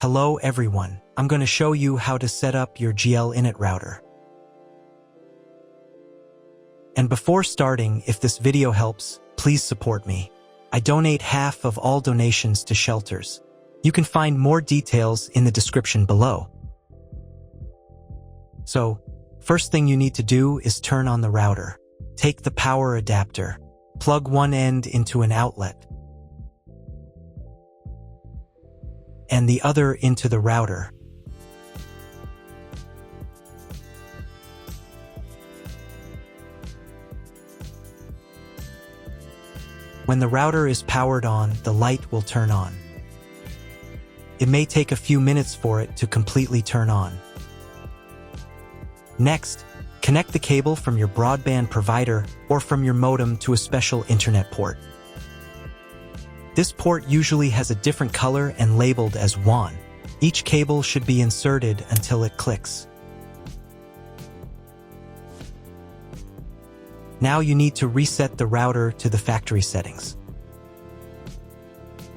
Hello everyone, I'm going to show you how to set up your GL.iNet router. And before starting, if this video helps, please support me. I donate half of all donations to shelters. You can find more details in the description below. So, first thing you need to do is turn on the router. Take the power adapter. Plug one end into an outlet and the other into the router. When the router is powered on, the light will turn on. It may take a few minutes for it to completely turn on. Next, connect the cable from your broadband provider or from your modem to a special internet port. This port usually has a different color and labeled as WAN. Each cable should be inserted until it clicks. Now you need to reset the router to the factory settings.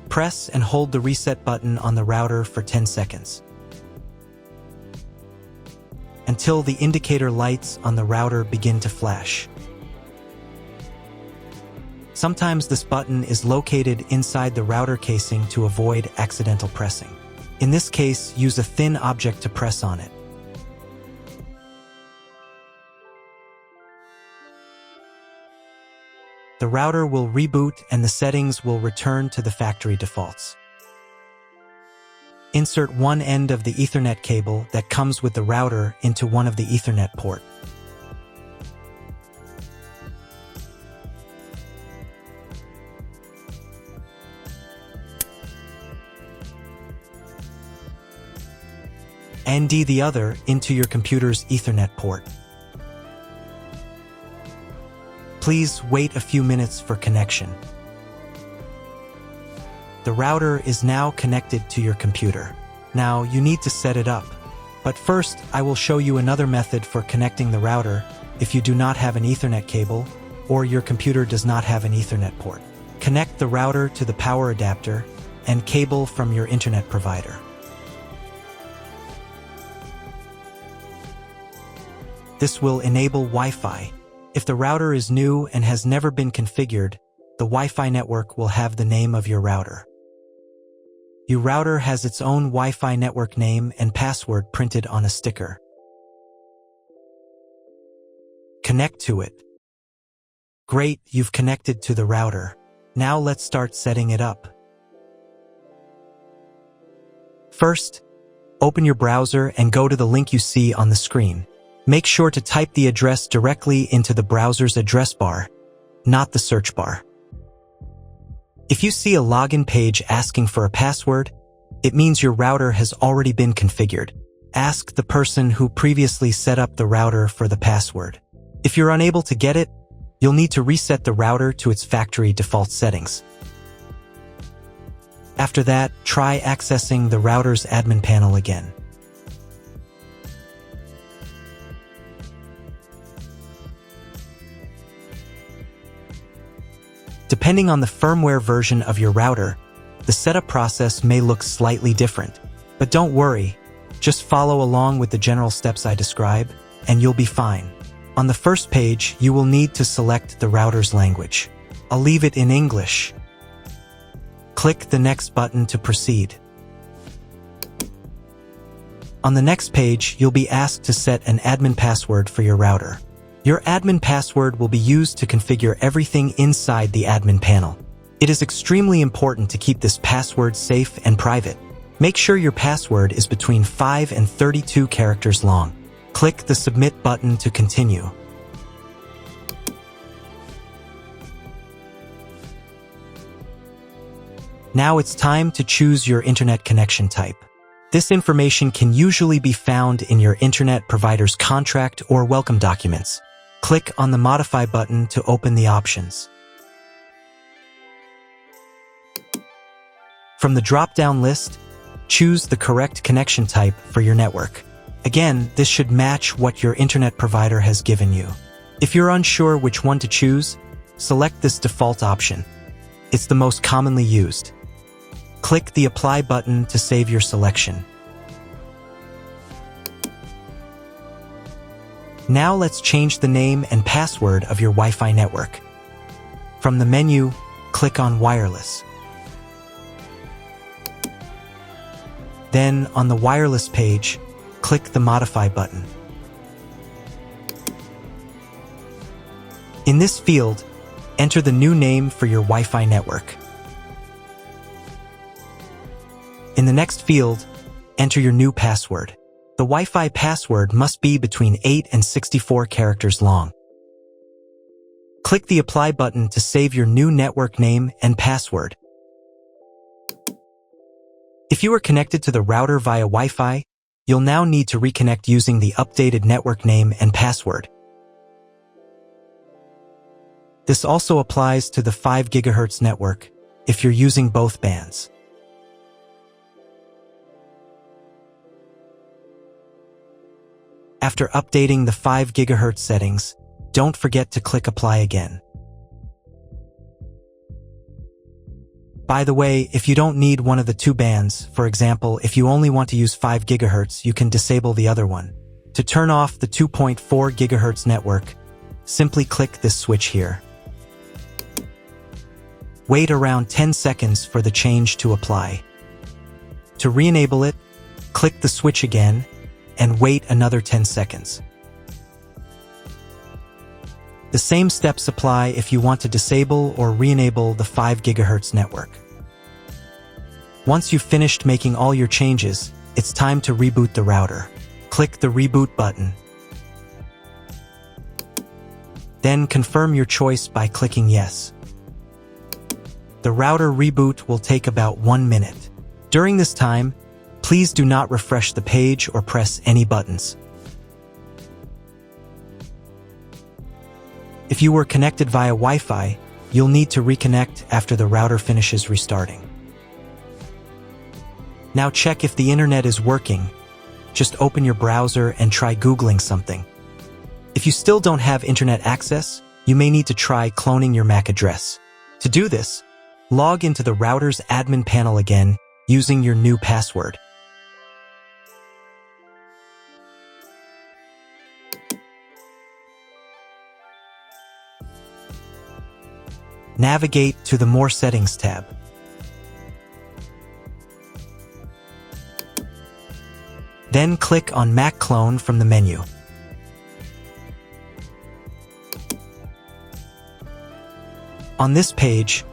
Press and hold the reset button on the router for 10 seconds. Until the indicator lights on the router begin to flash. Sometimes this button is located inside the router casing to avoid accidental pressing. In this case, use a thin object to press on it. The router will reboot and the settings will return to the factory defaults. Insert one end of the Ethernet cable that comes with the router into one of the Ethernet port. And the other into your computer's Ethernet port. Please wait a few minutes for connection. The router is now connected to your computer. Now you need to set it up. But first, I will show you another method for connecting the router if you do not have an Ethernet cable or your computer does not have an Ethernet port. Connect the router to the power adapter and cable from your internet provider. This will enable Wi-Fi. If the router is new and has never been configured, the Wi-Fi network will have the name of your router. Your router has its own Wi-Fi network name and password printed on a sticker. Connect to it. Great, you've connected to the router. Now let's start setting it up. First, open your browser and go to the link you see on the screen. Make sure to type the address directly into the browser's address bar, not the search bar. If you see a login page asking for a password, it means your router has already been configured. Ask the person who previously set up the router for the password. If you're unable to get it, you'll need to reset the router to its factory default settings. After that, try accessing the router's admin panel again. Depending on the firmware version of your router, the setup process may look slightly different. But don't worry, just follow along with the general steps I describe, and you'll be fine. On the first page, you will need to select the router's language. I'll leave it in English. Click the next button to proceed. On the next page, you'll be asked to set an admin password for your router. Your admin password will be used to configure everything inside the admin panel. It is extremely important to keep this password safe and private. Make sure your password is between 5 and 32 characters long. Click the Submit button to continue. Now it's time to choose your internet connection type. This information can usually be found in your internet provider's contract or welcome documents. Click on the Modify button to open the options. From the drop-down list, choose the correct connection type for your network. Again, this should match what your internet provider has given you. If you're unsure which one to choose, select this default option. It's the most commonly used. click the Apply button to save your selection. Now let's change the name and password of your Wi-Fi network. From the menu, click on Wireless. Then, on the wireless page, click the Modify button. In this field, enter the new name for your Wi-Fi network. In the next field, enter your new password. The Wi-Fi password must be between 8 and 64 characters long. Click the Apply button to save your new network name and password. If you are connected to the router via Wi-Fi, you'll now need to reconnect using the updated network name and password. This also applies to the 5 GHz network if you're using both bands. After updating the 5 GHz settings, don't forget to click Apply again. By the way, if you don't need one of the two bands, for example, if you only want to use 5 GHz, you can disable the other one. To turn off the 2.4 GHz network, simply click this switch here. Wait around 10 seconds for the change to apply. To re-enable it, click the switch again and wait another 10 seconds. The same steps apply if you want to disable or re-enable the 5 GHz network. Once you've finished making all your changes, it's time to reboot the router. Click the Reboot button. Then confirm your choice by clicking Yes. The router reboot will take about 1 minute. During this time, please do not refresh the page or press any buttons. If you were connected via Wi-Fi, you'll need to reconnect after the router finishes restarting. Now check if the internet is working. Just open your browser and try Googling something. If you still don't have internet access, you may need to try cloning your MAC address. To do this, log into the router's admin panel again using your new password. Navigate to the More Settings tab. Then click on MAC Clone from the menu. On this page,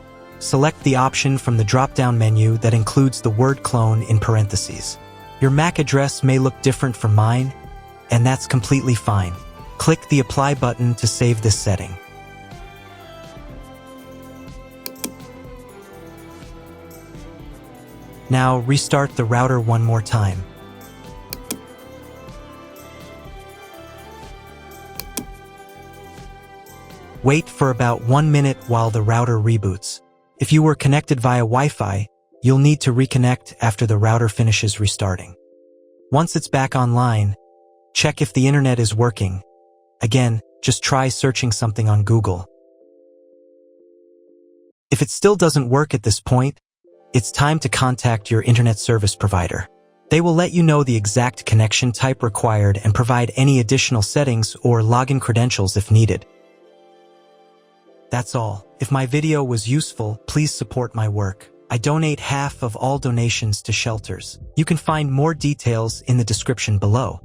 select the option from the drop-down menu that includes the word clone in parentheses. Your MAC address may look different from mine, and that's completely fine. Click the Apply button to save this setting. Now restart the router one more time. Wait for about 1 minute while the router reboots. If you were connected via Wi-Fi, you'll need to reconnect after the router finishes restarting. Once it's back online, check if the internet is working. Again, just try searching something on Google. If it still doesn't work at this point, it's time to contact your internet service provider. They will let you know the exact connection type required and provide any additional settings or login credentials if needed. That's all. If my video was useful, please support my work. I donate half of all donations to shelters. You can find more details in the description below.